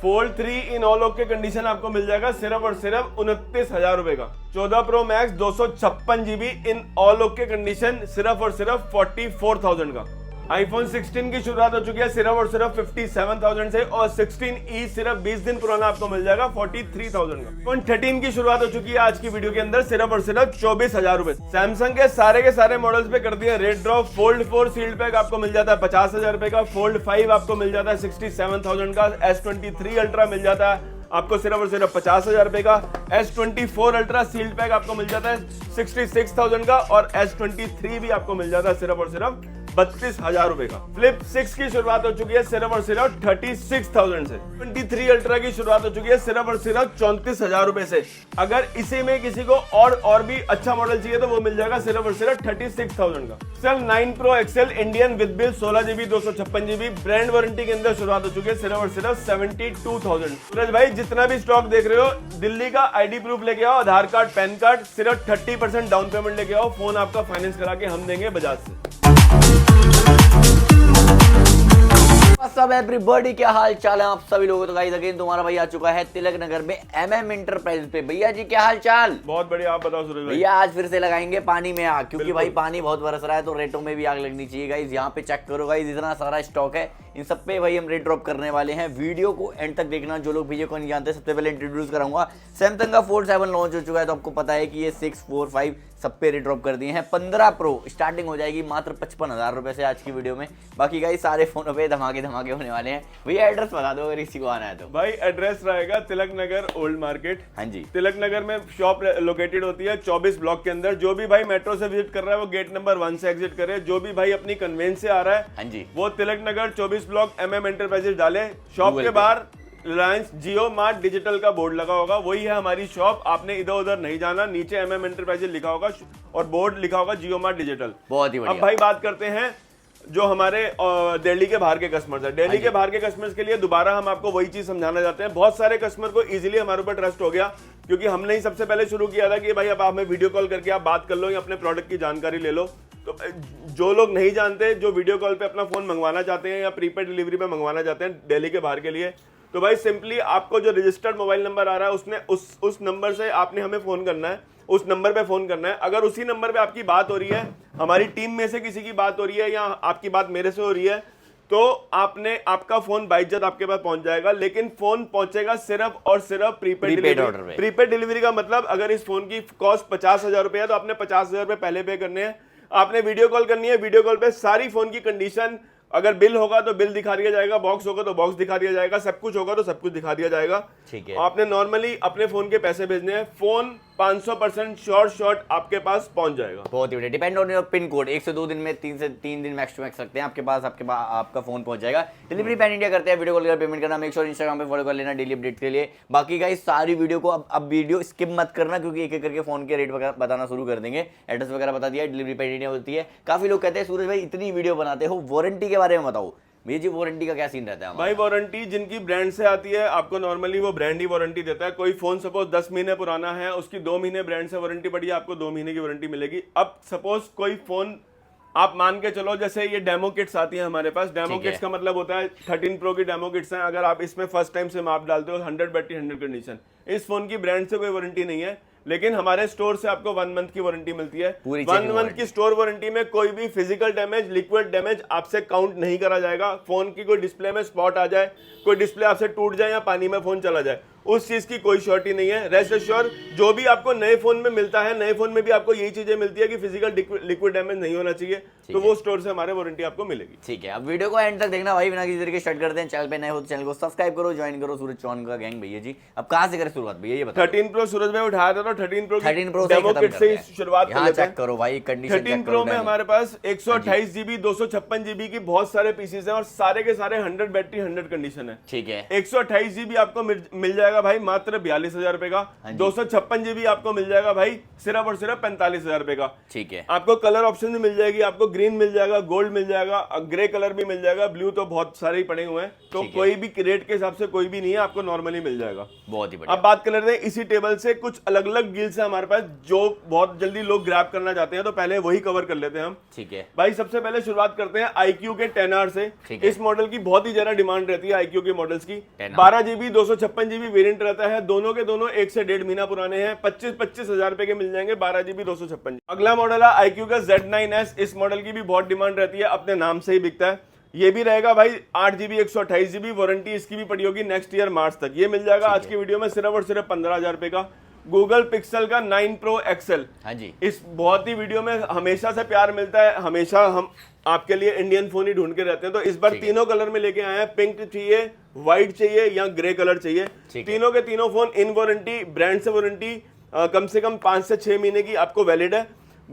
Fold 3 in all okay condition आपको मिल जाएगा सिर्फ और सिर्फ 29,000 रुपए का। 14 pro max 256 GB in all okay condition सिर्फ और सिर्फ 44,000 का। आईफोन 16 की शुरुआत हो चुकी है सिर्फ और सिर्फ 57,000 से, और 16E सिर्फ 20 दिन पुराना आपको मिल जाएगा 43,000 का। आईफोन 13 की शुरुआत हो चुकी है आज की वीडियो के अंदर सिर्फ और सिर्फ 24,000 रुपए। सैमसंग के सारे मॉडल्स पे कर दिए rate drop. Fold 4 sealed pack आपको मिल जाता है 50,000 रुपए का। फोल्ड 5 आपको मिल जाता है 67,000 का। S23 अल्ट्रा मिल जाता है आपको सिर्फ और सिर्फ 50,000 रुपए का। S24 अल्ट्रा सील्ड पैक आपको मिल जाता है 66,000 का, और S23 भी आपको मिल जाता है सिर्फ और सिर्फ 32,000 रुपए का। फ्लिप 6 की शुरुआत हो चुकी है सिर्फ और सिर्फ 36,000 से। 23 अल्ट्रा की शुरुआत हो चुकी है सिर्फ और सिर्फ 34,000 रुपए से। अगर इसी में किसी को और भी अच्छा मॉडल चाहिए तो वो मिल जाएगा सिर्फ और सिर्फ 36,000 का। Pixel 9 Pro XL Indian with bill 16GB 256GB brand warranty के अंदर शुरुआत हो चुकी है सिर्फ और सिर्फ 72,000। सूरज भाई जितना भी स्टॉक देख रहे हो, दिल्ली का ID प्रूफ लेके आओ, आधार कार्ड, पैन कार्ड, सिर्फ 30% डाउन पेमेंट लेके आओ, फोन आपका फाइनेंस करा के हम देंगे बजाज से। सब एवरीबॉडी, क्या हाल चाल है आप सभी लोगों? तो गाइस अगेन तुम्हारा भाई आ चुका है तिलक नगर में MM इंटरप्राइज पे। भैया जी क्या हाल चाल? बहुत बढ़िया, आप बताओ सूरज भाई। भैया आज फिर से लगाएंगे पानी में आग, क्योंकि भाई पानी बहुत बरस रहा है तो रेटों में भी आग लगनी चाहिए। गाइस यहाँ पे चेक करो गाइस, इतना सारा स्टॉक है, इन सब पे भाई हम रेट ड्रॉप करने वाले हैं। वीडियो को एंड तक देखना। जो लोग भैया को नहीं जानते, सबसे पहले इंट्रोड्यूस कराऊंगा। सैमसंग का फोल्ड 7 लॉन्च हो चुका है, तो आपको पता है कि ये 6, 4, 5 सब पे रेट ड्रॉप कर दिए हैं। 15 प्रो स्टार्टिंग हो जाएगी मात्र 55,000 रुपए से आज की वीडियो में। बाकी गाइस सारे फोनों पे धमाके धमाके होने वाले हैं। भैया एड्रेस बता दो अगर किसी को आना है तो। भाई एड्रेस रहेगा तिलक नगर ओल्ड मार्केट। हाँ जी, तिलक नगर में शॉप लोकेटेड होती है 24 ब्लॉक के अंदर। जो भी भाई मेट्रो से विजिट कर रहा है वो गेट नंबर 1 से एग्जिट करे। जो भी भाई अपनी कन्वेंस से आ रहा है, हाँ जी, वो Tilak Nagar 24 block MM enterprises डाले। शॉप के बाहर रिलायंस जियो मार्ट डिजिटल का बोर्ड लगा होगा, वही है हमारी शॉप। आपने इधर उधर नहीं जाना, नीचे MM एंटरप्राइजेस लिखा होगा और बोर्ड लिखा होगा जियो मार्ट डिजिटल। बहुत ही बढ़िया। अब भाई बात करते हैं जो हमारे दिल्ली के बाहर के कस्टमर्स हैं। दिल्ली के बाहर के कस्टमर्स के लिए दोबारा हम आपको वही चीज समझाना चाहते हैं। बहुत सारे कस्टमर को इजीली हमारे ऊपर ट्रस्ट हो गया, क्योंकि हमने ही सबसे पहले शुरू किया था कि भाई अब आप हमें वीडियो कॉल करके आप बात कर लो या अपने प्रोडक्ट की जानकारी ले लो। तो जो लोग नहीं जानते, जो वीडियो कॉल पे अपना फोन मंगवाना चाहते हैं या प्रीपेड डिलीवरी पे मंगवाना चाहते हैं दिल्ली के बाहर के लिए, तो भाई सिंपली आपको जो रजिस्टर्ड मोबाइल नंबर आ रहा है उसने उस नंबर से आपने हमें फोन करना है, उस नंबर पे फोन करना है। अगर उसी नंबर पे आपकी बात हो रही है, हमारी टीम में से किसी की बात हो रही है या आपकी बात मेरे से हो रही है, तो आपका फोन बाइज्जत आपके पास पहुंच जाएगा। लेकिन फोन पहुंचेगा सिर्फ और सिर्फ प्रीपेड डिलीवरी। प्रीपेड डिलीवरी का मतलब अगर इस फोन की कॉस्ट 50,000 रुपए है तो आपने 50,000 रुपए पहले पे करने हैं। आपने वीडियो कॉल करनी है, वीडियो कॉल पे सारी फोन की कंडीशन, अगर बिल होगा तो बिल दिखा दिया जाएगा, बॉक्स होगा तो बॉक्स दिखा दिया जाएगा, सब कुछ होगा तो सब कुछ दिखा दिया जाएगा। ठीक है। आपने नॉर्मली अपने फोन के पैसे भेजने हैं, फोन 500% शॉर्ट आपके पास पहुंच जाएगा। बहुत ही बढ़िया। Depend on your pin code, 1 से 2 दिन में, 3 से 3 दिन मैक्स टू मैक्स सकते हैं आपके पास आपका फोन पहुंच जाएगा। डिलीवरी पैन इंडिया करते हैं, वीडियो कॉल कर पेमेंट करना। मेक श्योर इंस्टाग्राम पे फॉलो कर लेना डेली अपडेट के लिए। बाकी गाइस सारी वीडियो को अब वीडियो स्किप मत करना, क्योंकि एक एक करके फोन के रेट वगैरह बताना शुरू कर देंगे। एड्रेस वगैरह बता दिया, डिलीवरी पैन इंडिया होती है। काफी लोग कहते हैं सूरज भाई इतनी वीडियो बनाते हो, वारंटी के बारे में बताओ। भैया जी वारंटी का क्या सीन रहता है? भाई वारंटी जिनकी ब्रांड से आती है, आपको नॉर्मली वो ब्रांड ही वारंटी देता है। कोई फोन सपोज 10 महीने पुराना है, उसकी 2 महीने ब्रांड से वारंटी पड़ी है, आपको 2 महीने की वारंटी मिलेगी। अब सपोज कोई फोन आप मान के चलो, जैसे ये डेमो किट्स आती हैं हमारे पास। डेमो किट्स का मतलब होता है 13 प्रो की डेमो किट्स हैं। अगर आप इसमें फर्स्ट टाइम सिम आप डालते हो, 100 बैटरी 100 कंडीशन। इस फोन की ब्रांड से कोई वारंटी नहीं है, लेकिन हमारे स्टोर से आपको 1 मंथ की वारंटी मिलती है। 1 मंथ की स्टोर वारंटी में कोई भी फिजिकल डैमेज, लिक्विड डैमेज आपसे काउंट नहीं करा जाएगा। फोन की कोई डिस्प्ले में स्पॉट आ जाए, कोई डिस्प्ले आपसे टूट जाए या पानी में फोन चला जाए, उस चीज की कोई श्योरिटी नहीं है। रेस्ट एश्योर जो भी आपको नए फोन में मिलता है, नए फोन में भी आपको यही चीजें मिलती है कि फिजिकल लिक्विड डैमेज नहीं होना चाहिए, तो वो स्टोर से हमारे वारंटी आपको मिलेगी। ठीक है, अब वीडियो को एंड तक देखना भाई, बिना किसी तरीके स्टार्ट करते हैं। चैनल पे नए हो तो चैनल को सब्सक्राइब करो, ज्वाइन करो सूरज चौहान का गैंग। भैया जी अब कहां से करें शुरुआत? भैया ये बताओ। 13 प्रो सूरज में उठाया था, तो 13 प्रो डेमो किट से शुरुआत कर लेते हैं। चेक करो भाई कंडीशन। 13 प्रो में हमारे पास 128 GB 256 GB की बहुत सारे पीसेस हैं, और सारे के सारे 100 बैटरी 100 कंडीशन है। ठीक है। 128 GB आपको मिल जाएगा जाएगा भाई मात्र 42,000 रुपए का। 256 जीबी आपको मिल जाएगा भाई सिर्फ और सिर्फ 45,000 रुपए का। ठीक है, आपको कलर ऑप्शन भी मिल जाएगी, आपको ग्रीन मिल जाएगा, गोल्ड मिल जाएगा, ग्रे कलर भी मिल जाएगा, ब्लू तो बहुत सारे ही पड़े हुए हैं, तो कोई भी रेट के हिसाब से कोई भी नहीं है, आपको नॉर्मली मिल जाएगा। बहुत ही बढ़िया। अब बात कर लेते हैं इसी टेबल से कुछ अलग अलग डील्स है हमारे पास जो बहुत जल्दी लोग ग्रैब करना चाहते हैं, तो पहले वही कवर कर लेते हैं हम। ठीक है भाई, सबसे पहले शुरुआत करते हैं iQOO के 10R से। इस मॉडल की बहुत ही ज्यादा डिमांड रहती है iQOO के मॉडल्स की। 12 जीबी 256 जीबी वेरिएंट रहता है, दोनों के दोनों 1 से 1.5 महीना पुराने हैं। 25 हजार रुपए के मिल जाएंगे 12 जीबी 256 जीबी। अगला मॉडल है iQOO का Z9S। इस मॉडल की भी बहुत डिमांड रहती है, अपने नाम से ही बिकता है। ये भी रहेगा भाई 8 जीबी 128 जीबी, वारंटी इसकी भी पड़ी होगी नेक्स्ट ईयर मार्च तक। ये मिल जाएगा आज की वीडियो में सिर्फ और सिर्फ 15,000 रुपए का। गूगल पिक्सल का 9 Pro XL। हाँ जी, इस बहुत ही वीडियो में हमेशा से प्यार मिलता है, हमेशा हम आपके लिए इंडियन फोन ही ढूंढ के रहते हैं, तो इस बार तीनों कलर में लेके आए हैं। पिंक चाहिए, व्हाइट चाहिए या ग्रे कलर चाहिए, तीनों के तीनों फोन इन वारंटी, ब्रांड से वारंटी कम से कम 5 से 6 महीने की आपको वैलिड है।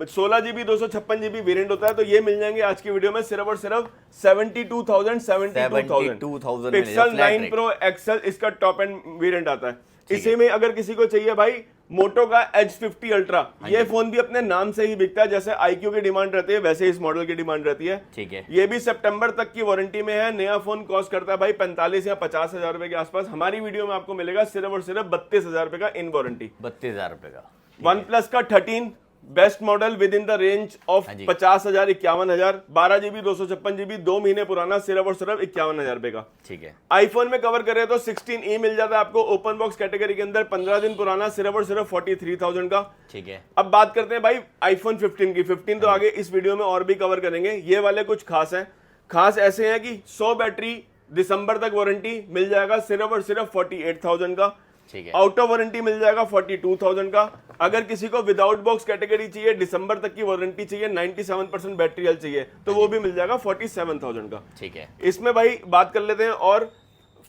16 जीबी 256 जीबी वेरिएंट होता है, तो ये मिल जाएंगे आज की वीडियो में सिर्फ और सिर्फ 72,000 पिक्सल 9 Pro XL इसका टॉप एंड वेरिएंट आता है। इसी में अगर किसी को चाहिए भाई मोटो का Edge 50 Ultra, ये फोन भी अपने नाम से ही बिकता है, जैसे iQOO की डिमांड रहती है वैसे इस मॉडल की डिमांड रहती है। ठीक है, ये भी सितंबर तक की वारंटी में है। नया फोन कॉस्ट करता है भाई 45 या 50,000 रुपए के आसपास। हमारी वीडियो में आपको मिलेगा सिर्फ और सिर्फ 32,000 रुपए का इन वारंटी। 32,000 रुपए का। OnePlus का 13 best model with in the range of 50,000 51,000, 12 GB 256 GB, 2 महीने पुराना, सिर्फ और सिर्फ 51,000 रुपए का। ठीक है, आईफोन में कवर करें तो 16E मिल जाता है आपको ओपन बॉक्स कैटेगरी के अंदर, 15 दिन पुराना, सिर्फ और सिर्फ 43,000 का। ठीक है, अब बात करते हैं भाई आईफोन 15 की। 15 तो आगे इस वीडियो में और भी कवर करेंगे। ये वाले कुछ खास हैं, खास ऐसे हैं कि 100 बैटरी, दिसंबर तक वारंटी मिल जाएगा सिर्फ और सिर्फ 48,000 का। ठीक है, आउट ऑफ वारंटी मिल जाएगा 42,000 का। अगर किसी को विदाउट बॉक्स कैटेगरी चाहिए, दिसंबर तक की वारंटी चाहिए, 97% बैटरी हेल्थ चाहिए, तो वो भी मिल जाएगा 47,000 का। ठीक है, इसमें भाई बात कर लेते हैं और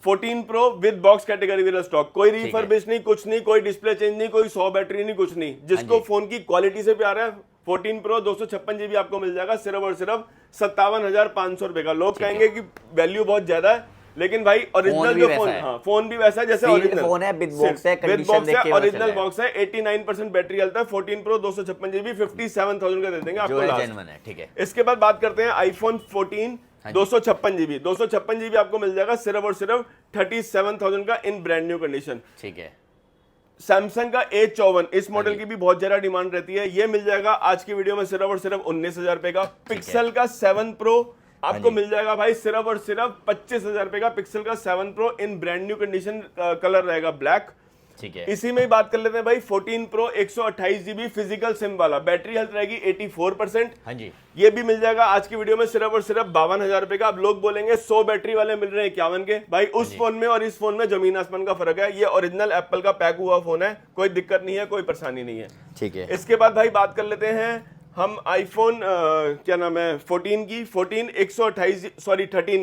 14 Pro विद बॉक्स कैटेगरी वाला स्टॉक, कोई रिफर्बिश नहीं, कुछ नहीं, कोई डिस्प्ले चेंज नहीं, कोई 100 बैटरी नहीं, कुछ नहीं। जिसको फोन की क्वालिटी से प्यार है, 14 Pro 256 जीबी आपको मिल जाएगा सिर्फ और सिर्फ 57,500 रुपए का। लोग कहेंगे कि वैल्यू बहुत ज्यादा है, लेकिन भाई ओरिजिनल जो फोन, हाँ फोन भी वैसा है जैसे ओरिजिनल फोन है, विद बॉक्स है, कंडीशन देख के ओरिजिनल बॉक्स है, 89% बैटरी हेल्थ है। 14 Pro 256 जीबी 57,000 का दे देंगे आपको लास्ट। ठीक है, इसके बाद बात करते हैं आईफोन 14 256 जीबी। 256 जीबी आपको मिल जाएगा सिर्फ और सिर्फ 37,000 का इन ब्रांड न्यू कंडीशन। ठीक है, सैमसंग का A54, इस मॉडल की भी बहुत ज्यादा डिमांड रहती है, ये मिल जाएगा आज की वीडियो में सिर्फ और सिर्फ 19,000 रुपए का। पिक्सल का 7 Pro आपको मिल जाएगा भाई सिर्फ और सिर्फ 25,000 रुपए का। पिक्सल का 7 Pro इन ब्रांड न्यू कंडीशन, कलर रहेगा ब्लैक। ठीक है, इसी में ही बात कर लेते हैं भाई 14 Pro 128 जीबी फिजिकल सिम वाला, बैटरी हेल्थ रहेगी 84%। हाँ जी, ये भी मिल जाएगा आज की वीडियो में सिर्फ और सिर्फ 52,000 रुपए का। अब लोग बोलेंगे 100 बैटरी वाले मिल रहे हैं 51 के, भाई उस फोन में और इस फोन में जमीन आसमान का फर्क है। ये ओरिजिनल एप्पल का पैक हुआ फोन है, कोई दिक्कत नहीं है, कोई परेशानी नहीं है। ठीक है, इसके बाद भाई बात कर लेते हैं हम आईफोन क्या नाम है 14 की। 13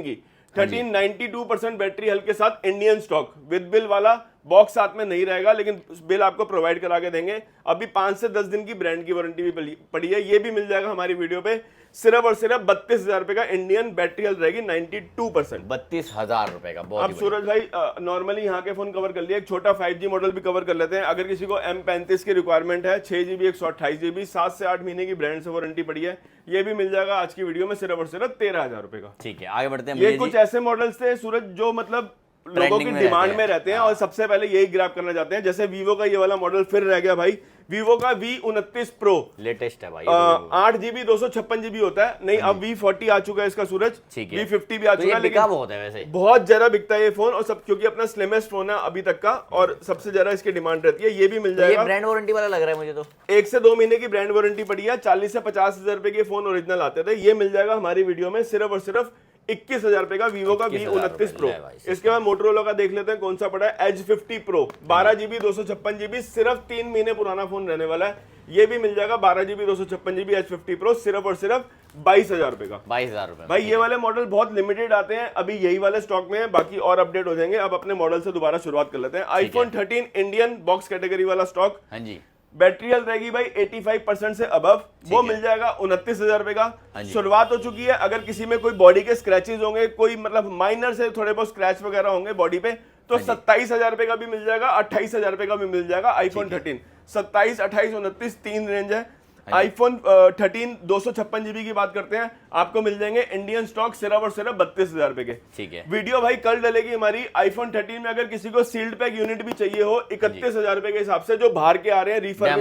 की 13 92% बैटरी हेल्थ के साथ इंडियन स्टॉक विद बिल वाला, बॉक्स साथ में नहीं रहेगा लेकिन बिल आपको प्रोवाइड करा के देंगे। अभी 5 से 10 दिन की ब्रांड की वारंटी भी पड़ी है। ये भी मिल जाएगा हमारी वीडियो पे सिर्फ और सिर्फ 32,000 रुपए का। इंडियन बैटरी हेल्थ रहेगी 92%। 32,000 रुपए का। बहुत अब सूरज भाई नॉर्मली यहाँ के फोन कवर कर लिया, एक छोटा 5G मॉडल भी कवर कर लेते हैं। अगर किसी को M35 की रिक्वायरमेंट है, 6 GB 128 GB, 7 से 8 महीने की ब्रांड से वारंटी पड़ी है, ये भी मिल जाएगा आज की वीडियो में सिर्फ और सिर्फ 13,000 रुपए का। ठीक है, आगे बढ़ते हैं। ये कुछ ऐसे मॉडल्स थे सूरज जो मतलब लोगों की डिमांड में रहते हैं और सबसे पहले यही ग्रैब करना चाहते हैं। जैसे वीवो का ये वाला मॉडल फिर रह गया भाई, वीवो का V29 Pro लेटेस्ट है भाई। 8 GB 256 GB होता है, नहीं अब V40 आ चुका है इसका सूरज, V50 भी आ चुका है, लेकिन बहुत है वैसे, बहुत ज्यादा बिकता है ये फोन और सब, क्योंकि अपना स्लिमेस्ट फोन है अभी तक का और सबसे ज्यादा इसकी डिमांड रहती है। ये भी मिल जाएगा, ये ब्रांड वारंटी वाला लग रहा है मुझे तो। 1 से 2 महीने की ब्रांड वारंटी पड़ी है। 40 से 50,000 रुपए के फोन ओरिजिनल आते थे, ये मिल जाएगा हमारी वीडियो में सिर्फ और सिर्फ 21,000 रुपए का वीवो का V29 Pro। इसके बाद मोटरोला का देख लेते हैं कौन सा पड़ा है, Edge 50 Pro 12 GB 256 GB, सिर्फ 3 महीने पुराना फोन रहने वाला है। ये भी मिल जाएगा 12 GB 256 GB Edge 50 Pro सिर्फ और सिर्फ 22,000 रुपए का। 22,000 रुपए भाई ये वाले मॉडल बहुत लिमिटेड आते हैं, अभी यही वाले स्टॉक में है, बाकी और अपडेट हो जाएंगे। अब अपने मॉडल से दोबारा शुरुआत कर लेते हैं। आईफोन 13 इंडियन बॉक्स कैटेगरी वाला स्टॉक, हाँ जी, बैटरी हेल्थ रहेगी भाई 85% से अबव, वो मिल जाएगा 29,000 रुपए का। शुरुआत हो चुकी है। अगर किसी में कोई बॉडी के स्क्रैचेस होंगे, कोई मतलब माइनर से थोड़े बहुत स्क्रैच वगैरह होंगे बॉडी पे, तो 27,000 रुपए का भी मिल जाएगा, 28,000 रुपए का भी मिल जाएगा आईफोन 13। 27, 28, 29 तीन रेंज है। आईफोन 13 256 जीबी की बात करते हैं, आपको मिल जाएंगे इंडियन स्टॉक सिर्फ और सिर्फ 32,000 रुपए के। ठीक है। वीडियो भाई कल डलेगी हमारी आईफोन 13 में, अगर किसी को सील्ड पैक यूनिट भी चाहिए हो 31,000 रुपए के हिसाब से, जो बाहर के आ रहे हैं रिफर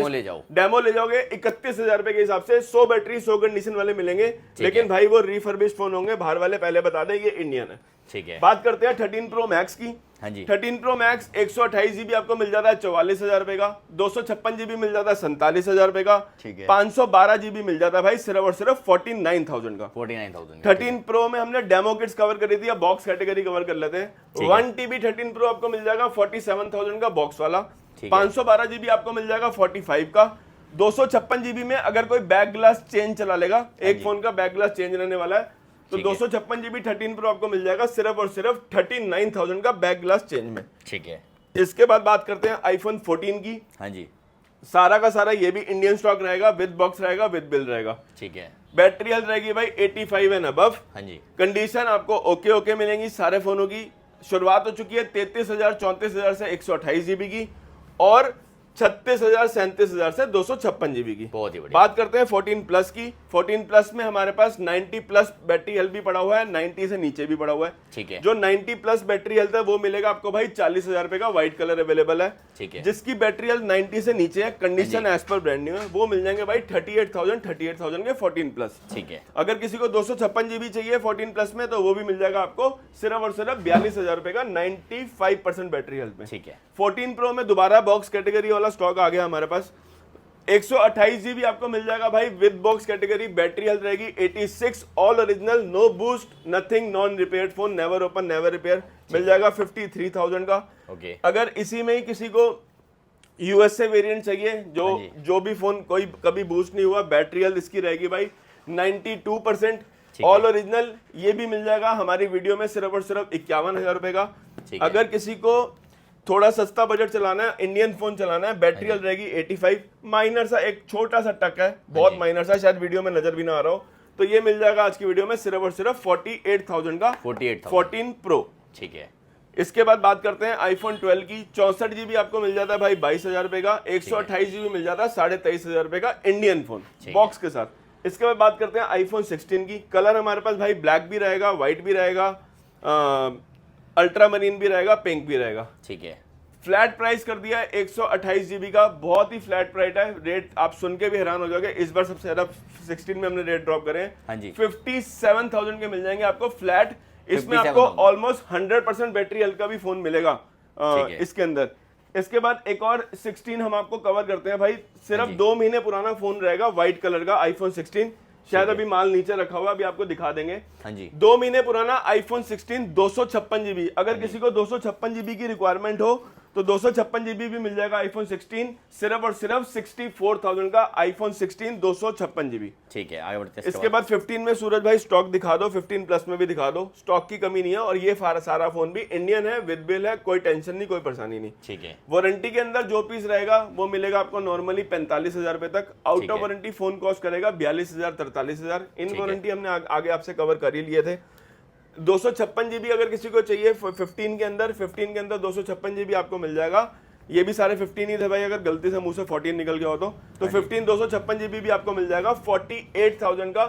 डेमो ले जाओगे 31,000 रुपए के हिसाब से। 100 बैटरी 100 कंडीशन वाले मिलेंगे, लेकिन भाई वो रिफर्बिश्ड फोन होंगे, बाहर वाले पहले बता दें ये इंडियन है। ठीक है। बात करते हैं 13 प्रो मैक्स की। हाँ जी। 13 प्रो मैक्स 128 जीबी आपको मिल जाता है 44,000 रुपए का, 256 जीबी मिल जाता है 47,000 रुपए का, 512 जीबी मिल जाता है भाई सिर्फ और सिर्फ 49,000 का। 49,000। 13 प्रो में हमने डेमो किट्स कवर करी थी, अब बॉक्स कैटेगरी कवर कर लेते हैं। 1 TB 13 प्रो आपको मिल जाएगा 47,000 का बॉक्स वाला, 512 जीबी आपको मिल जाएगा 45 का। 256 जीबी में अगर कोई बैक ग्लास चेंज चला लेगा, एक फोन का बैक ग्लास चेंज रहने वाला है, तो 256 जीबी 13 प्रो आपको मिल जाएगा सिर्फ और सिर्फ 39,000 का बैक ग्लास चेंज में। ठीक है। इसके बाद बात करते हैं आईफोन 14 की। हाँ जी। सारा का सारा ये भी इंडियन स्टॉक रहेगा, विद बॉक्स रहेगा, विद बिल रहेगा। ठीक है। बैटरी हेल्थ रहेगी भाई 85 एंड अबव। हाँ जी। कंडीशन आपको ओके मिलेंगी सारे फोनों की। शुरुआत हो चुकी है 33,000 34,000 से 128 जीबी की, और 36,000 37,000 से 256 जीबी की। बहुत ही बढ़िया। बात करते हैं 14 प्लस की। 14 प्लस में हमारे पास 90 प्लस बैटरी हेल्थ भी पड़ा हुआ है, 90 से नीचे भी पड़ा हुआ है। ठीक है। जो 90 प्लस बैटरी हेल्थ है वो मिलेगा आपको भाई 40,000 रुपए का, व्हाइट कलर अवेलेबल है। ठीक है। जिसकी बैटरी हेल्थ 90 से नीचे है, कंडीशन एज पर ब्रांड न्यू है, वो मिल जाएंगे भाई 38,000 के 14 प्लस। ठीक है। अगर किसी को 256 जीबी चाहिए 14 प्लस में, तो वो भी मिल जाएगा आपको सिर्फ और सिर्फ 42,000 रुपए का, 95% बैटरी हेल्थ में। ठीक है। 14 प्रो में दोबारा बॉक्स कैटेगरी वाला स्टॉक आ गया हमारे पास। 128 जीबी आपको मिल जाएगा भाई with box category, battery health रहेगी 86, all original, no boost, nothing, non repaired phone, never open never repair, मिल जाएगा 53,000 का। ओके। अगर इसी में ही किसी को यूएसए वेरिएंट चाहिए, जो भी फोन कोई कभी बूस्ट नहीं हुआ, बैटरी हेल्थ इसकी रहेगी भाई 92%, ऑल ओरिजिनल, ये भी मिल जाएगा हमारी वीडियो में सिर्फ और सिर्फ 51,000 रुपए का। अगर किसी को थोड़ा सस्ता बजट चलाना है, इंडियन फोन चलाना है, बैटरी हेल्थ रहेगी 85, माइनर सा एक छोटा सा टक है, बहुत माइनर सा, शायद वीडियो में नजर भी ना आ रहा हो, तो ये मिल जाएगा आज की वीडियो में सिर्फ और सिर्फ 48,000 का 14 प्रो। ठीक है। इसके बाद बात करते हैं आईफोन 12 की। 64 जीबी आपको मिल जाता है भाई 22,000 रुपए का, 128 जीबी मिल जाता है 23,500 रुपए का इंडियन फोन बॉक्स के साथ। इसके बाद बात करते हैं आईफोन 16 की। कलर हमारे पास भाई ब्लैक भी रहेगा, व्हाइट भी रहेगा, अल्ट्रा मरीन भी रहेगा, पिंक भी रहेगा। ठीक है। फ्लैट प्राइस कर दिया है 128 जीबी का, बहुत ही फ्लैट प्राइस है। रेट आप सुन के भी हैरान हो जाओगे, इस बार सबसे ज्यादा 16 में हमने रेट ड्रॉप करे हैं। हाँ जी। 57,000 के मिल जाएंगे आपको फ्लैट। इसमें आपको ऑलमोस्ट 100% बैटरी हेल्थ का भी फोन मिलेगा इसके अंदर। इसके बाद एक और 16 हम आपको कवर करते हैं भाई, सिर्फ 2 महीने पुराना फोन रहेगा, व्हाइट कलर का आईफोन 16, शायद अभी माल नीचे रखा हुआ, अभी आपको दिखा देंगे। हाँ जी। 2 महीने पुराना आईफोन 16 256 जीबी। अगर किसी को 256 जीबी की रिक्वायरमेंट हो तो 256 जीबी भी मिल जाएगा आईफोन 16, सिर्फ और सिर्फ 64,000 का आईफोन 16 256 जीबी। ठीक है, आगे बढ़ते हैं। इसके बाद 15 में सूरज भाई स्टॉक दिखा दो, 15 प्लस में भी दिखा दो, स्टॉक की कमी नहीं है, और ये सारा फोन भी इंडियन है, विद बिल है, कोई टेंशन नहीं, कोई परेशानी नहीं। ठीक है। वारंटी के अंदर जो पीस रहेगा वो मिलेगा आपको नॉर्मली 45,000 रुपए तक, out of warranty phone cost करेगा 42,000 43,000। इन वारंटी हमने आगे आपसे कवर कर ही लिए थे। 256 जीबी अगर किसी को चाहिए 15 के अंदर 256 जीबी आपको मिल जाएगा। ये भी सारे 15 ही थे भाई, अगर गलती से मुंह से 14 निकल गया हो तो 15 256 जीबी भी आपको मिल जाएगा 48,000 का,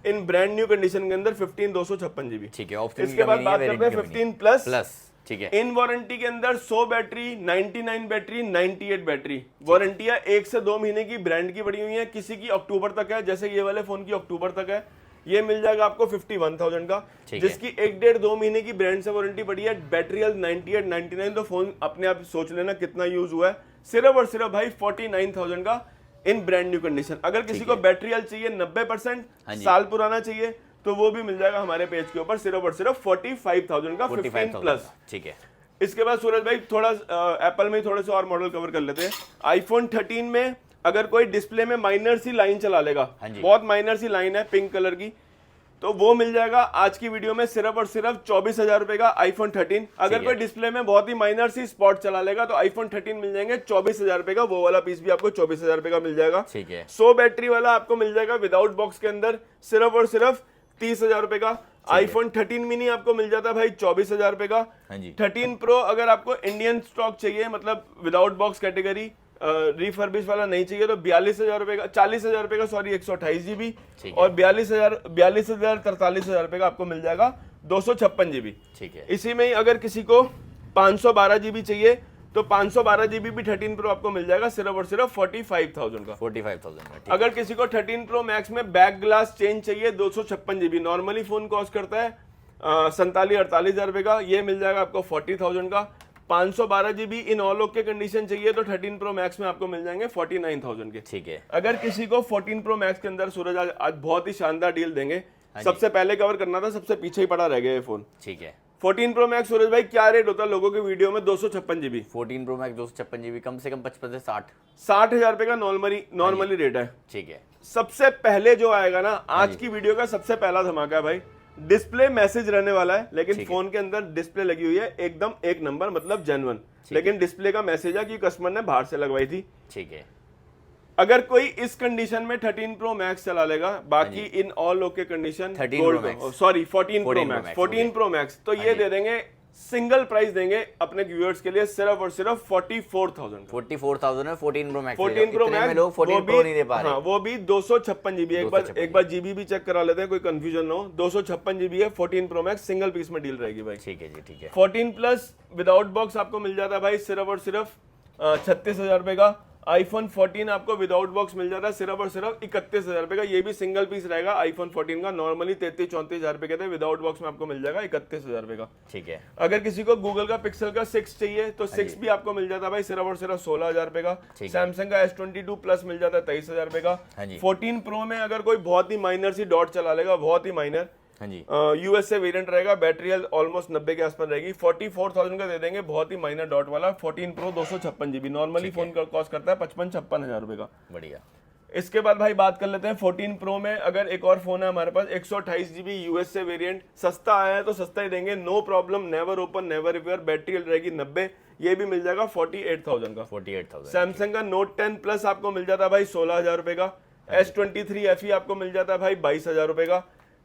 इन ब्रांड न्यू कंडीशन के अंदर 15 256 जीबी। ठीक है। इसके बाद बात करते हैं 15 प्लस। ठीक है। इन वारंटी के अंदर 100 बैटरी, 99 बैटरी, 98 बैटरी, वारंटियां 1 से 2 महीने की ब्रांड की पड़ी हुई है, किसी की अक्टूबर तक है, जैसे ये वाले फोन की अक्टूबर तक है। ये मिल जाएगा आपको 51,000 का, जिसकी 1-1.5-2 महीने की ब्रांड से वारंटी पड़ी है, बैटरी हेल्थ 98 99, तो फोन अपने आप सोच लेना कितना यूज हुआ है। सिर्फ और सिर्फ भाई 49,000 का इन ब्रांड न्यू कंडीशन। अगर किसी को बैटरी हेल्थ चाहिए 90%, साल पुराना चाहिए, तो वो भी मिल जाएगा हमारे पेज के ऊपर, सिर्फ और सिर्फ 45,000 का 15 प्लस। ठीक है। इसके बाद सूरज भाई थोड़ा एप्पल में थोड़े से और मॉडल कवर कर लेते हैं। आईफोन 13 में अगर कोई डिस्प्ले में माइनर सी लाइन चला लेगा, बहुत माइनर सी लाइन है पिंक कलर की, तो वो मिल जाएगा आज की वीडियो में सिर्फ और सिर्फ 24,000 रुपए का आईफोन 13। अगर कोई डिस्प्ले में बहुत ही माइनर सी स्पॉट चला लेगा तो आईफोन 13 मिल जाएंगे 24,000 रुपए का, वो वाला पीस भी आपको 24,000 रुपए का मिल जाएगा। ठीक है। 100 बैटरी वाला आपको मिल जाएगा विदाउट बॉक्स के अंदर सिर्फ और सिर्फ 30,000 रुपए का। आईफोन 13 मिनी आपको मिल जाता है भाई 24,000 रुपए का। हाँ जी। 13 प्रो अगर आपको इंडियन स्टॉक चाहिए, मतलब विदाउट बॉक्स कैटेगरी, रिफर्बिश वाला नहीं चाहिए, तो 42,000 रुपए का, 40,000 रुपए का, सॉरी 128 GB, और 42,000 43,000 रुपए का आपको मिल जाएगा 256 GB। ठीक है। इसी में ही अगर किसी को 512 GB चाहिए तो 512 GB भी 13 प्रो आपको मिल जाएगा सिर्फ और सिर्फ 45,000 का। 45,000 का। अगर किसी को 13 प्रो मैक्स में बैक ग्लास चेंज चाहिए 256 GB, नॉर्मली फोन कॉस्ट करता है 47-48,000 रुपए का, ये मिल जाएगा आपको 40,000 का। 512 GB in all okay condition चाहिए तो 13 प्रो मैक्स में आपको मिल जाएंगे 49,000 के। ठीक है। अगर किसी को 14 प्रो मैक्स के अंदर सूरज आज बहुत ही शानदार डील देंगे, सबसे पहले कवर करना था, सबसे पीछे ही पड़ा रह गया ये फोन। ठीक है। 14 प्रो मैक्स सूरज भाई क्या रेट होता है लोगों के वीडियो में? 256 GB। 14 प्रो मैक्स 256 GB, कम से कम 55 से 60,000 रुपए का नॉर्मली रेट है। ठीक है। सबसे पहले जो आएगा ना, आज की वीडियो का सबसे पहला धमाका है भाई, डिस्प्ले मैसेज रहने वाला है, लेकिन फोन के अंदर डिस्प्ले लगी हुई है एकदम एक नंबर, मतलब जेन्युइन, लेकिन डिस्प्ले का मैसेज है कि कस्टमर ने बाहर से लगवाई थी। ठीक है। अगर कोई इस कंडीशन में 13 प्रो मैक्स चला लेगा, बाकी in all okay condition 14 pro max, तो ये दे देंगे, सिंगल प्राइस देंगे अपने व्यूअर्स के लिए सिर्फ और सिर्फ 44,000। 44,000 में 14 प्रो मैक्स। 14 प्रो मैक्स लोग 14 प्रो नहीं दे पा रहे। हाँ, वो भी 256 GB। एक बार जीबी भी चेक करा लेते हैं, कोई कंफ्यूजन ना हो। 256 GB है 14 प्रो मैक्स, सिंगल पीस में डील रहेगी भाई। ठीक है जी। ठीक है। 14 प्लस विदाउट बॉक्स आपको मिल जाता है भाई सिर्फ और सिर्फ 36,000 रुपए का। आईफोन 14 आपको विदाउट बॉक्स मिल जाता है सिर्फ और सिर्फ 31,000 रुपए का, ये भी सिंगल पीस रहेगा आईफोन 14 का। नॉर्मली 33-34,000 रुपए के थे, विदाउट बॉक्स में आपको मिल जाएगा 31,000 रुपए का। ठीक है। अगर किसी को गूगल का पिक्सल का 6 चाहिए तो 6 भी आपको मिल जाता है भाई सिर्फ और सिर्फ 16,000 रुपए का। सैमसंग का S22 प्लस मिल जाता है 23,000 रुपए का। 14 प्रो में अगर कोई बहुत ही माइनर सी डॉट चला लेगा, बहुत ही माइनर, हाँ जी, यूएस से वेरिएंट रहेगा, बैटरी हेल्थ ऑलमोस्ट 90 के आसपास रहेगी, 44,000 का दे देंगे, बहुत ही माइनर डॉट वाला 14 प्रो 256 GB। नॉर्मली फोन का कॉस्ट करता है 55-56,000 रुपए का। बढ़िया। इसके बाद भाई बात कर लेते हैं 14 प्रो में, अगर एक और फोन है हमारे पास 128 GB यूएस से वेरिएंट, सस्ता आया है तो सस्ता ही देंगे, no problem, never open never repair, battery health रहेगी 90, ये भी मिल जाएगा 48,000 का। 48,000। सैमसंग का नोट 10 प्लस आपको मिल जाता है भाई 16,000 रुपए का। S23 FE आपको मिल जाता है भाई 22,000 रुपए का।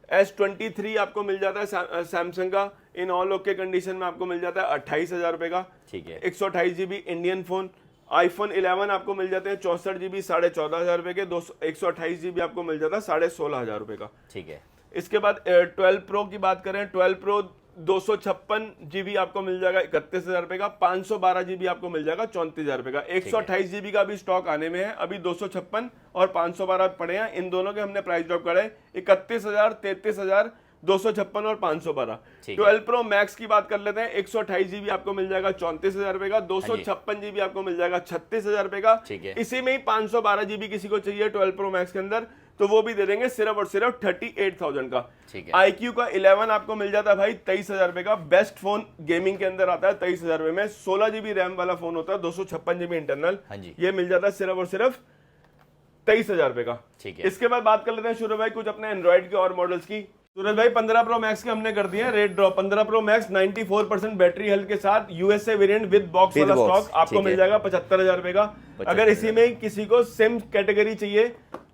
S23 आपको मिल जाता है सैमसंग का, इन ऑल ओके कंडीशन में आपको मिल जाता है 28,000 रुपए का। ठीक है। 128 GB इंडियन फोन। आईफोन 11 आपको मिल जाते हैं 64 GB 14,500 रुपए के, 128 GB आपको मिल जाता है 16,500 रुपए का। ठीक है। इसके बाद 12 प्रो की बात करें, 12 प्रो 256 GB आपको मिल जाएगा 31,000 रुपए का। 512 GB आपको मिल जाएगा 34,000 रुपए का। 128 GB का भी स्टॉक आने में है, अभी 256 और 512 पड़े हैं, इन दोनों के हमने प्राइस ड्रॉप करे 31,000, 33,000, 256 और 512। 12 प्रो मैक्स की बात कर लेते हैं, 128 GB आपको मिल जाएगा 34,000 रुपए का, 256 GB आपको मिल जाएगा 36,000 रुपए का। इसी में ही 512 GB किसी को चाहिए 12 प्रो मैक्स के अंदर, तो वो भी दे देंगे सिर्फ और सिर्फ 38,000 का। IQ का 11 आपको मिल जाता है भाई 23,000 रुपए का, बेस्ट फोन गेमिंग के अंदर आता है 23,000 रुपए में। 16 GB रैम वाला फोन होता है, 256 GB इंटरनल, ये मिल जाता है सिर्फ और सिर्फ 23,000 रुपए का। इसके बाद बात कर लेते हैं सूरज भाई कुछ अपने एंड्रॉइड के और मॉडल्स की। सूरज भाई 15 प्रो मैक्स के हमने कर दिए rate drop. 15 pro max 94% battery health के साथ यूएसए वेरिएंट विद बॉक्स वाला स्टॉक आपको मिल जाएगा 75,000 रुपए का। अगर इसी में किसी को सिम कैटेगरी चाहिए,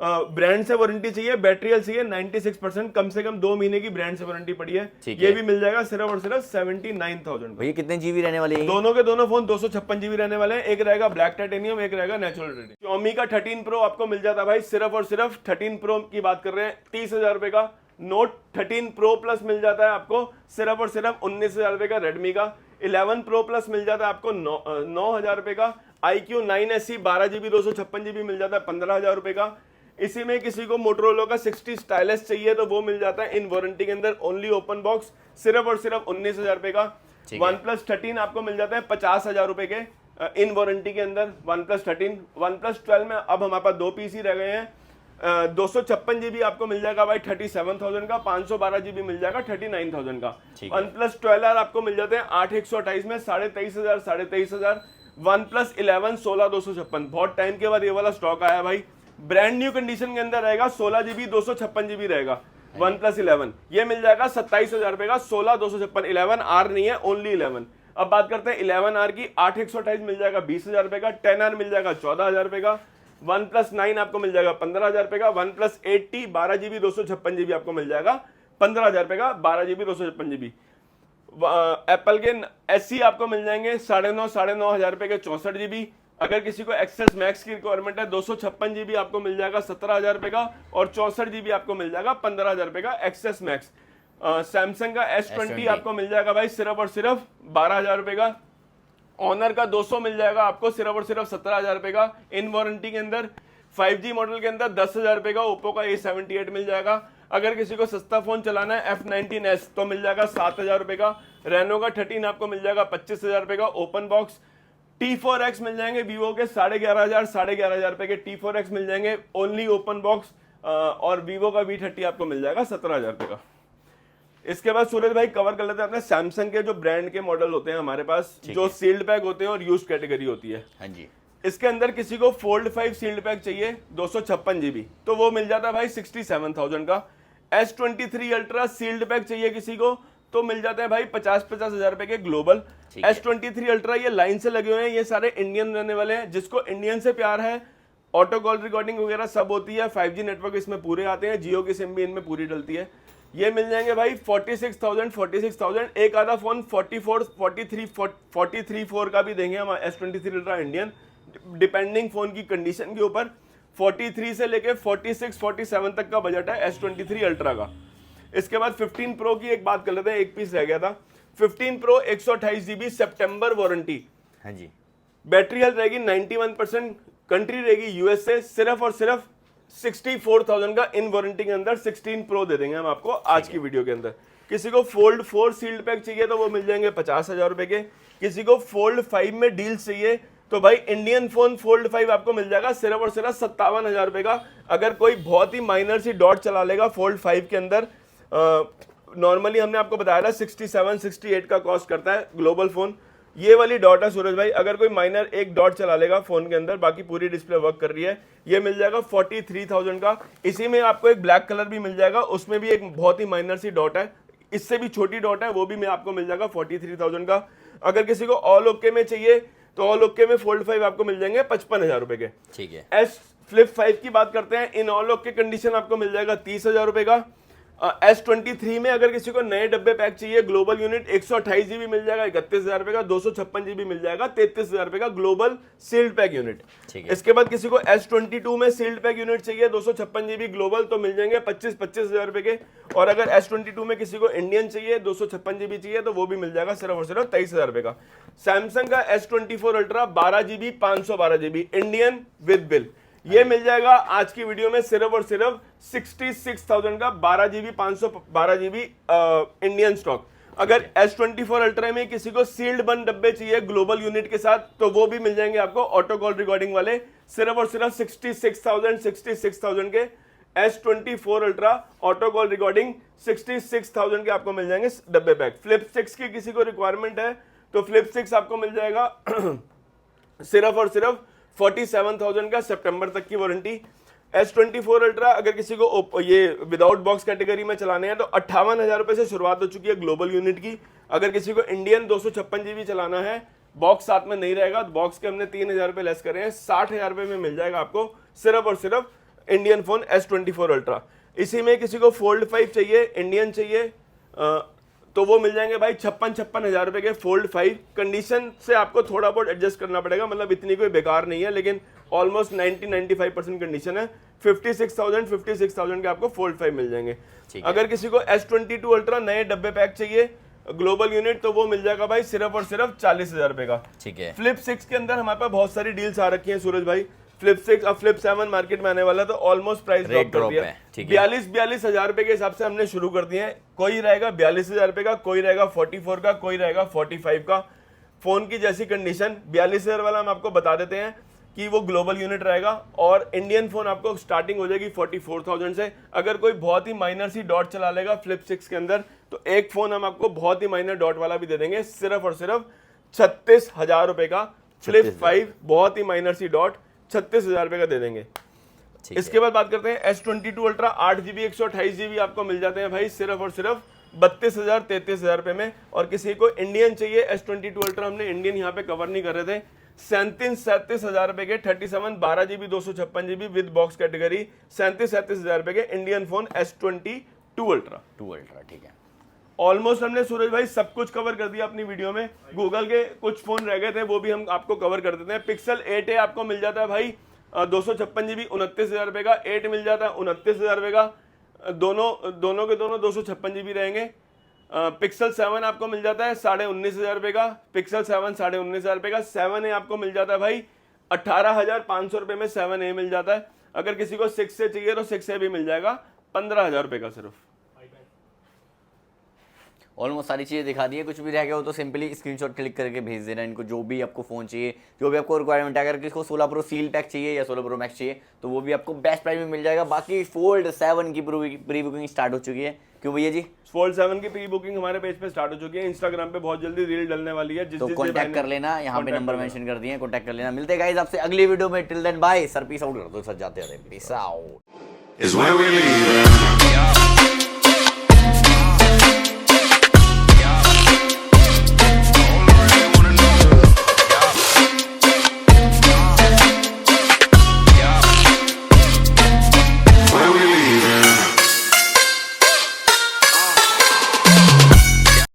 ब्रांड से वारंटी चाहिए, बैटरी हेल्थ चाहिए 96%, कम से कम 2 महीने की ब्रांड से वारंटी पड़ी है, ये भी मिल जाएगा सिर्फ और सिर्फ 79,000। भैया कितने जीबी रहने वाले हैं? दोनों के दोनों फोन 256 GB रहने वाले हैं, एक रहेगा ब्लैक टाइटेनियम, एक रहेगा नेचुरल टाइटेनियम। Xiaomi का 13 प्रो आपको मिल जाता है भाई सिर्फ और सिर्फ 13 प्रो की बात कर रहे हैं 30,000 रुपए का। नोट 13 प्रो प्लस मिल जाता है आपको सिर्फ और सिर्फ 19,000 रुपए का। रेडमी का 11 प्रो प्लस मिल जाता है आपको 9,000 रुपए का। IQ 9SE 12 GB 256 GB मिल जाता है 15,000 रुपए का। इसी में किसी को मोटरोला का 60 स्टाइलस चाहिए तो वो मिल जाता है इन वारंटी के अंदर, ओनली ओपन बॉक्स, सिर्फ और सिर्फ 19,000 रुपए का। OnePlus 13 आपको मिल जाता है 50,000 रुपए के इन वारंटी के अंदर। OnePlus 13, OnePlus 12 में अब हमारे पास 2 पीस ही रह गए हैं। 256 GB आपको मिल जाएगा भाई 37,000 का, 512 GB मिल जाएगा 39,000 का। OnePlus 12R आपको मिल जाते हैं 8/128 में 23,500। OnePlus 11 16,256, बहुत टाइम के बाद ये वाला स्टॉक आया भाई, ब्रांड न्यू कंडीशन के अंदर रहेगा, 16 GB 256 GB रहेगा। OnePlus 11 ये मिल जाएगा 27,000 रुपए का, 16,256। 11R नहीं है, ओनली 11। अब बात करते हैं 11R की, 8/128 मिल जाएगा 20,000 रुपए का। 10R मिल जाएगा 14,000 रुपए का। OnePlus 9 आपको मिल जाएगा 15,000 रुपए का। OnePlus 8T 12 GB 256 GB आपको मिल जाएगा 15,000 रुपए का 12 GB 256 GB। एप्पल के SE आपको मिल जाएंगे 9,500 रुपए के 64 GB। अगर किसी को एक्सेस मैक्स की रिक्वायरमेंट है 256 GB आपको मिल जाएगा 17,000 रुपए का, और 64 GB आपको मिल जाएगा 15,000 रुपए का एक्सेस मैक्स। सैमसंग का S20 आपको मिल जाएगा भाई सिर्फ और सिर्फ 12,000 रुपए का। ऑनर का 200 मिल जाएगा आपको सिर्फ और सिर्फ 17,000 रुपए का इन वारंटी के अंदर। 5G मॉडल के अंदर 10,000 रुपए का ओप्पो का A78 मिल जाएगा। अगर किसी को सस्ता फोन चलाना है F19s तो मिल जाएगा 7,000 रुपए का। रेनो का 13 आपको मिल जाएगा 25,000 रुपए का ओपन बॉक्स। T4X मिल जाएंगे वीवो के 11,500 रुपए के T4X मिल जाएंगे ओनली ओपन बॉक्स। और वीवो का V30 आपको मिल जाएगा 17,000 रुपए का। इसके बाद सूरज भाई कवर कर लेते हैं अपने सैमसंग के जो ब्रांड के मॉडल होते हैं हमारे पास, जो सील्ड पैक होते हैं और यूज कैटेगरी होती है। हाँ जी। इसके अंदर किसी को फोल्ड 5 सील्ड पैक चाहिए 256 GB तो वो मिल जाता है भाई 67,000 का। S23 अल्ट्रा सील्ड पैक चाहिए किसी को तो मिल जाता है भाई 50,000 रुपए के ग्लोबल। S23 अल्ट्रा ये लाइन से लगे हुए हैं, ये सारे इंडियन रहने वाले हैं। जिसको इंडियन से प्यार है, ऑटो कॉल रिकॉर्डिंग वगैरह सब होती है, 5G नेटवर्क इसमें पूरे आते हैं, जियो की सिम भी इनमें पूरी डलती है। ये मिल जाएंगे भाई 46,000। एक आधा फोन 43,4 का भी देंगे हम S23 ultra Indian, depending phone की कंडीशन के ऊपर। 43 से लेके 46-47 तक का बजट है S23 अल्ट्रा का। इसके बाद 15 प्रो की एक बात कर लेते हैं, एक पीस रह गया था। 15 प्रो 128 GB सितंबर वारंटी। हाँ जी। बैटरी हेल्थ रहेगी 91%। कंट्री रहेगी USA। सिर्फ और सिर्फ 64,000 का इन वारंटी के अंदर 16 प्रो दे देंगे हम आपको आज की वीडियो के अंदर। किसी को फोल्ड 4 सील्ड पैक चाहिए तो वो मिल जाएंगे 50,000 रुपए के। किसी को फोल्ड 5 में डील चाहिए तो भाई इंडियन फोन फोल्ड 5 आपको मिल जाएगा सिर्फ और सिर्फ 57,000 रुपए का। अगर कोई बहुत ही माइनर सी डॉट चला लेगा फोल्ड 5 के अंदर, नॉर्मली हमने आपको बताया था 67-68 का कॉस्ट करता है ग्लोबल फोन। ये वाली डॉट है सूरज भाई, अगर कोई माइनर एक डॉट चला लेगा फोन के अंदर, बाकी पूरी डिस्प्ले वर्क कर रही है, ये मिल जाएगा 43,000 का। इसी में आपको एक ब्लैक कलर भी मिल जाएगा, उसमें भी एक बहुत ही माइनर सी डॉट है, इससे भी छोटी डॉट है, वो भी मैं आपको मिल जाएगा 43,000 का। अगर किसी को ऑल ओके में चाहिए तो ऑल ओके में फोल्ड 5 आपको मिल जाएंगे 55,000 रुपए के। ठीक है। एस फ्लिप 5 की बात करते हैं, इन ऑल ओके कंडीशन आपको मिल जाएगा 30,000 रुपए का। S23 में अगर किसी को नए डब्बे पैक चाहिए, ग्लोबल यूनिट 128 GB मिल जाएगा 31,000 रुपए का, 256 GB मिल जाएगा 33,000 रुपए का ग्लोबल सील्ड पैक यूनिट। इसके बाद किसी को S22 में सील्ड पैक यूनिट चाहिए 256 GB ग्लोबल तो मिल जाएंगे 25,000 रुपए के। और अगर S22 में किसी को इंडियन चाहिए 256 GB चाहिए तो वो भी मिल जाएगा सिर्फ और सिर्फ 23,000 रुपए का। सैमसंग का S24 ultra 12 GB 512 GB Indian with bill, ये मिल जाएगा आज की वीडियो में सिर्फ और सिर्फ 66,000 का। 12 GB 512 GB इंडियन स्टॉक। अगर S24 अल्ट्रा में किसी को सील्ड बंद डब्बे चाहिए ग्लोबल यूनिट के साथ तो वो भी मिल जाएंगे आपको ऑटो कॉल रिकॉर्डिंग वाले सिर्फ और सिर्फ 66,000 के। S24 ultra auto call recording 66,000 के आपको मिल जाएंगे डब्बे पैक। फ्लिप 6 की किसी को रिक्वायरमेंट है तो फ्लिप 6 आपको मिल जाएगा सिर्फ और सिर्फ 47,000 का, सितंबर तक की वारंटी। S24 अल्ट्रा अगर किसी को ये विदाउट बॉक्स कैटेगरी में चलाने हैं तो 58,000 रुपए से शुरुआत हो चुकी है ग्लोबल यूनिट की। अगर किसी को इंडियन 256 GB चलाना है, बॉक्स साथ में नहीं रहेगा, बॉक्स के हमने 3,000 रुपए लेस करे हैं, 60,000 रुपए में मिल जाएगा आपको सिर्फ और सिर्फ इंडियन फोन S24 अल्ट्रा। इसी में किसी को फोल्ड 5 चाहिए, इंडियन चाहिए तो वो मिल जाएंगे भाई 56,000 रुपए के फोल्ड 5। कंडीशन से आपको थोड़ा बहुत एडजस्ट करना पड़ेगा, मतलब इतनी कोई बेकार नहीं है, लेकिन ऑलमोस्ट 90-95% कंडीशन है। 56,000 के आपको फोल्ड 5 मिल जाएंगे। अगर किसी को S22 अल्ट्रा नए डब्बे पैक चाहिए ग्लोबल यूनिट तो वो मिल जाएगा भाई सिर्फ और सिर्फ 40,000 रुपए का। ठीक है। फ्लिप 6 के अंदर हमारे पास बहुत सारी डील्स आ रखी हैं सूरज भाई। फ्लिप 6 अब फ्लिप 7 मार्केट में आने वाला तो ऑलमोस्ट प्राइस ड्रॉप कर दिया। 42,000 रुपए के हिसाब से हमने शुरू कर दिए हैं। कोई रहेगा 42,000 रुपए का, कोई रहेगा 44 का, कोई रहेगा 45 का। फोन की जैसी कंडीशन 42,000 वाला हम आपको बता देते हैं कि वो ग्लोबल यूनिट रहेगा और इंडियन फोन आपको स्टार्टिंग हो जाएगी 44,000 से। अगर कोई बहुत ही माइनर सी डॉट चला लेगा फ्लिप 6 के अंदर तो एक फोन हम आपको बहुत ही माइनर डॉट वाला भी दे देंगे सिर्फ और सिर्फ 36,000 रुपए का। फ्लिप 5 बहुत ही माइनर सी डॉट 36,000 रुपए का दे देंगे। इसके बाद बात करते हैं S22 अल्ट्रा 8 GB 128 GB आपको मिल जाते हैं भाई सिर्फ और सिर्फ 32,000-33,000 रुपए में। और किसी को इंडियन चाहिए S22 अल्ट्रा, हमने इंडियन यहाँ पे कवर नहीं कर रहे थे, 37,000 रुपए के 37 12 GB 256 GB with box category 37,000 रुपए के Indian phone S22 2 ultra. 2 ultra, ठीक है। ऑलमोस्ट हमने सूरज भाई सब कुछ कवर कर दिया अपनी वीडियो में। गूगल के कुछ फोन रह गए थे, वो भी हम आपको कवर कर देते हैं। पिक्सल 8a आपको मिल जाता है भाई 256 GB 29,000 रुपये का। 8 मिल जाता है 29,000 रुपये का। दोनों के दोनों 256 GB रहेंगे। पिक्सल 7 आपको मिल जाता है 19,500 रुपये का। पिक्सल 7 19,500 रुपये का। 7a आपको मिल जाता है भाई 18,500 रुपये में 7a मिल जाता है। अगर किसी को 6 से चाहिए तो 6a भी मिल जाएगा 15,000 रुपये का सिर्फ। ऑलमोस्ट सारी चीज़ें दिखा दी है, कुछ भी रह गया हो तो सिंपली स्क्रीनशॉट क्लिक करके भेज देना इनको, जो भी आपको फ़ोन चाहिए, जो भी आपको रिक्वायरमेंट है। अगर किसी को 16 प्रो सील पैक चाहिए या 16 प्रो मैक्स चाहिए तो वो भी आपको बेस्ट प्राइस में मिल जाएगा। बाकी फोल्ड 7 की प्री बुकिंग स्टार्ट हो चुकी है, क्यों भैया जी? फोल्ड 7 की प्री बुकिंग हमारे पेज पे स्टार्ट हो चुकी है। इंस्टाग्राम पे बहुत जल्दी रील डलने वाली है। तो कॉन्टैक्ट कर लेना, यहाँ पे नंबर मेंशन कर दिए, कॉन्टैक्ट कर लेना। मिलते हैं गाइस आपसे अगली वीडियो में। Till then bye. Sir peace out कर दो, सर जाते हैं, पीस आउट।